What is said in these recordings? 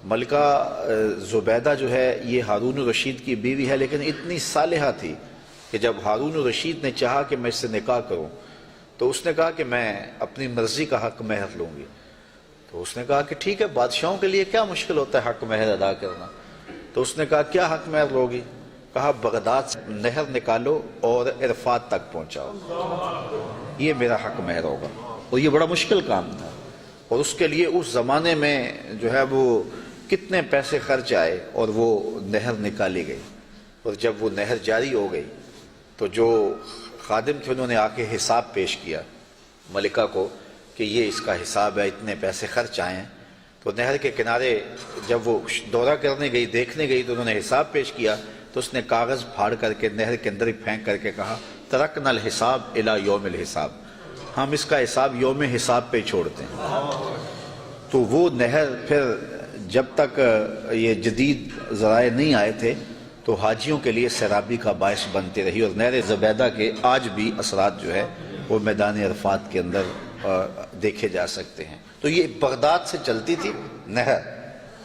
ملکہ زبیدہ جو ہے یہ ہارون الرشید کی بیوی ہے، لیکن اتنی صالحہ تھی کہ جب ہارون الرشید نے چاہا کہ میں اس سے نکاح کروں تو اس نے کہا کہ میں اپنی مرضی کا حق مہر لوں گی۔ تو اس نے کہا کہ ٹھیک ہے، بادشاہوں کے لیے کیا مشکل ہوتا ہے حق مہر ادا کرنا۔ تو اس نے کہا کیا حق مہر لوگی؟ کہا بغداد سے نہر نکالو اور عرفات تک پہنچاؤ، یہ میرا حق مہر ہوگا۔ اور یہ بڑا مشکل کام تھا، اور اس کے لیے اس زمانے میں جو ہے وہ کتنے پیسے خرچ آئے، اور وہ نہر نکالی گئی۔ اور جب وہ نہر جاری ہو گئی تو جو خادم تھے انہوں نے آ کے حساب پیش کیا ملکہ کو کہ یہ اس کا حساب ہے، اتنے پیسے خرچ آئے ہیں۔ تو نہر کے کنارے جب وہ دورہ کرنے گئی، دیکھنے گئی، تو انہوں نے حساب پیش کیا تو اس نے کاغذ پھاڑ کر کے نہر کے اندر ہی پھینک کر کے کہا ترکنا الحساب الی یوم الحساب، ہم اس کا حساب یوم حساب پہ چھوڑتے ہیں۔ تو وہ نہر پھر جب تک یہ جدید ذرائع نہیں آئے تھے تو حاجیوں کے لیے سیرابی کا باعث بنتی رہی، اور نہر زبیدہ کے آج بھی اثرات جو ہے وہ میدان عرفات کے اندر دیکھے جا سکتے ہیں۔ تو یہ بغداد سے چلتی تھی نہر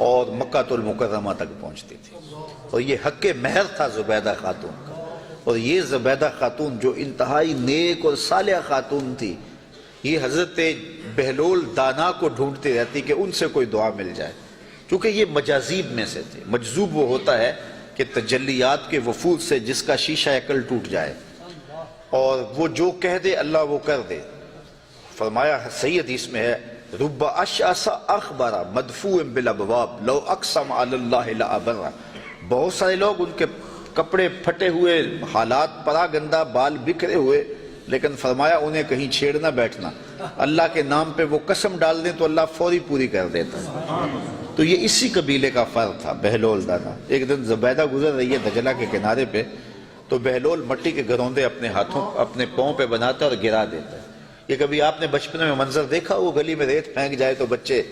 اور مکہ المکرمہ تک پہنچتی تھی، اور یہ حق مہر تھا زبیدہ خاتون کا۔ اور یہ زبیدہ خاتون جو انتہائی نیک اور صالحہ خاتون تھی، یہ حضرت بہلول دانا کو ڈھونڈتی رہتی کہ ان سے کوئی دعا مل جائے، کیونکہ یہ مجاذیب میں سے تھے۔ مجذوب وہ ہوتا ہے کہ تجلیات کے وفود سے جس کا شیشہ عقل ٹوٹ جائے اور وہ جو کہہ دے اللہ وہ کر دے۔ فرمایا صحیح حدیث میں ہے رب اشعث اخبر مدفوع بالابواب لو اقسم علی اللہ لابر، بہت سارے لوگ ان کے کپڑے پھٹے ہوئے، حالات پرا گندہ، بال بکھرے ہوئے، لیکن فرمایا انہیں کہیں چھیڑنا بیٹھنا، اللہ کے نام پہ وہ قسم ڈال دیں تو اللہ فوری پوری کر دیتا ہے۔ تو یہ اسی قبیلے کا فرد تھا بہلول دانا۔ ایک دن زبیدہ گزر رہی ہے دجلہ کے کنارے پہ، تو بہلول مٹی کے گروندے اپنے ہاتھوں اپنے پاؤں پہ بناتا ہے اور گرا دیتا ہے۔ یہ کبھی آپ نے بچپن میں منظر دیکھا، وہ گلی میں ریت پھینک جائے تو بچے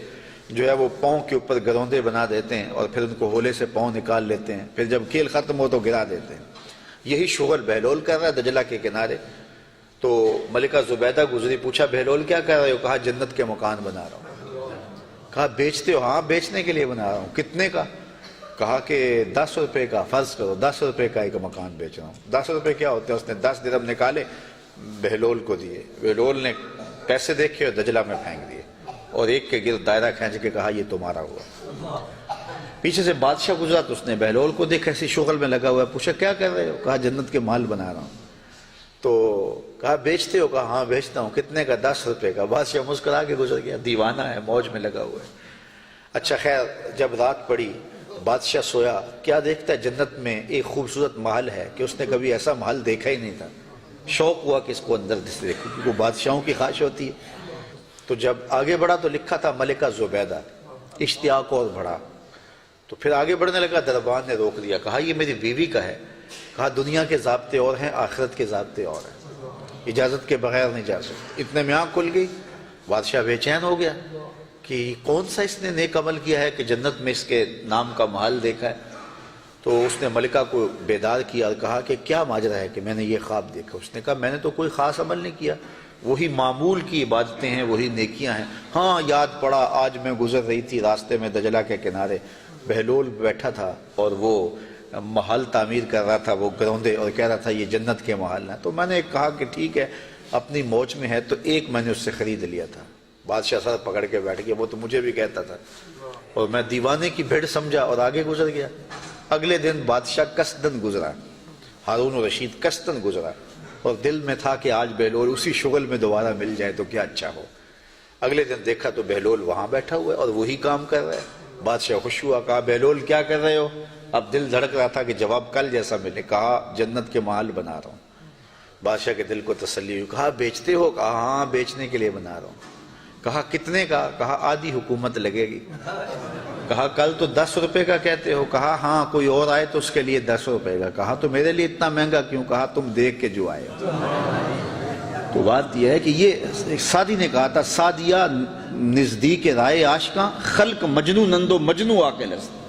جو ہے وہ پاؤں کے اوپر گروندے بنا دیتے ہیں اور پھر ان کو ہولے سے پاؤں نکال لیتے ہیں، پھر جب کھیل ختم ہو تو گرا دیتے ہیں۔ یہی شغل بہلول کر رہا ہے دجلہ کے کنارے۔ تو ملکہ زبیدہ گزری، پوچھا بہلول کیا کر رہے ہو؟ کہا جنت کے مکان بنا رہا ہوں۔ کہا بیچتے ہو؟ ہاں بیچنے کے لیے بنا رہا ہوں۔ کتنے کا؟ کہا کہ 10 روپے کا، فرض کرو 10 روپے کا ایک مکان بیچ رہا ہوں۔ 10 روپے کیا ہوتے ہیں؟ اس نے 10 درہم نکالے، بہلول کو دیے، بہلول نے پیسے دیکھے اور دجلہ میں پھینک دیے، اور ایک کے گرد دائرہ کھینچ کے کہا یہ تمہارا ہوا۔ پیچھے سے بادشاہ گزرا تو اس نے بہلول کو دیکھا ایسی شغل میں لگا ہوا ہے، پوچھا کیا کر رہے ہو؟ کہا جنت کے مال بنا رہا ہوں۔ تو کہا بیچتے ہو؟ کہا ہاں بیچتا ہوں۔ کتنے کا؟ 10 روپے کا۔ بادشاہ مسکرا کے گزر گیا، دیوانہ ہے، موج میں لگا ہوا ہے۔ اچھا خیر، جب رات پڑی بادشاہ سویا، کیا دیکھتا ہے جنت میں ایک خوبصورت محل ہے کہ اس نے کبھی ایسا محل دیکھا ہی نہیں تھا۔ شوق ہوا کہ اس کو اندر سے دیکھو، کیونکہ وہ بادشاہوں کی خواہش ہوتی ہے۔ تو جب آگے بڑھا تو لکھا تھا ملکہ زبیدہ، اشتیاق اور بڑھا۔ تو پھر آگے بڑھنے لگا، دربان نے روک دیا، کہا یہ میری بیوی کا ہے۔ کہا دنیا کے ضابطے اور ہیں، آخرت کے ضابطے اور ہیں، اجازت کے بغیر نہیں جا سکتے۔ اتنے میں آنکھ کھل گئی، بادشاہ بے چین ہو گیا کہ کون سا اس نے نیک عمل کیا ہے کہ جنت میں اس کے نام کا محل دیکھا ہے۔ تو اس نے ملکہ کو بیدار کیا اور کہا کہ کیا ماجرا ہے کہ میں نے یہ خواب دیکھا؟ اس نے کہا میں نے تو کوئی خاص عمل نہیں کیا، وہی معمول کی عبادتیں ہیں، وہی نیکیاں ہیں۔ ہاں یاد پڑا، آج میں گزر رہی تھی راستے میں دجلہ کے کنارے، بہلول بیٹھا تھا اور وہ محل تعمیر کر رہا تھا، وہ گروندے، اور کہہ رہا تھا یہ جنت کے محل ہیں۔ تو میں نے کہا کہ ٹھیک ہے، اپنی موج میں ہے، تو ایک میں نے اس سے خرید لیا تھا۔ بادشاہ سر پکڑ کے بیٹھ گیا، وہ تو مجھے بھی کہتا تھا، اور میں دیوانے کی بھیڑ سمجھا اور آگے گزر گیا۔ اگلے دن بادشاہ قصدن گزرا، ہارون الرشید قصدن گزرا، اور دل میں تھا کہ آج بہلول اسی شغل میں دوبارہ مل جائے تو کیا اچھا ہو۔ اگلے دن دیکھا تو بہلول وہاں بیٹھا ہوا ہے اور وہی کام کر رہا ہے۔ بادشاہ خوش ہوا، کہا بہلول کیا کر رہے ہو؟ اب دل دھڑک رہا تھا کہ جواب کل جیسا ملے۔ کہا جنت کے محل بنا رہا ہوں۔ بادشاہ کے دل کو تسلی ہوئی، کہا بیچتے ہو؟ کہا ہاں بیچنے کے لیے بنا رہا ہوں۔ کہا کتنے کا؟ کہا آدھی حکومت لگے گی۔ کہا کل تو 10 روپے کا کہتے ہو۔ کہا ہاں کوئی اور آئے تو اس کے لیے 10 روپے کا۔ کہا تو میرے لیے اتنا مہنگا کیوں؟ کہا تم دیکھ کے جو آئے ہو۔ تو بات یہ ہے کہ یہ سعدی نے کہا تھا، سعدیہ نزدیک رائے عاشقاں خلق مجنو نندو مجنو آ کے لست۔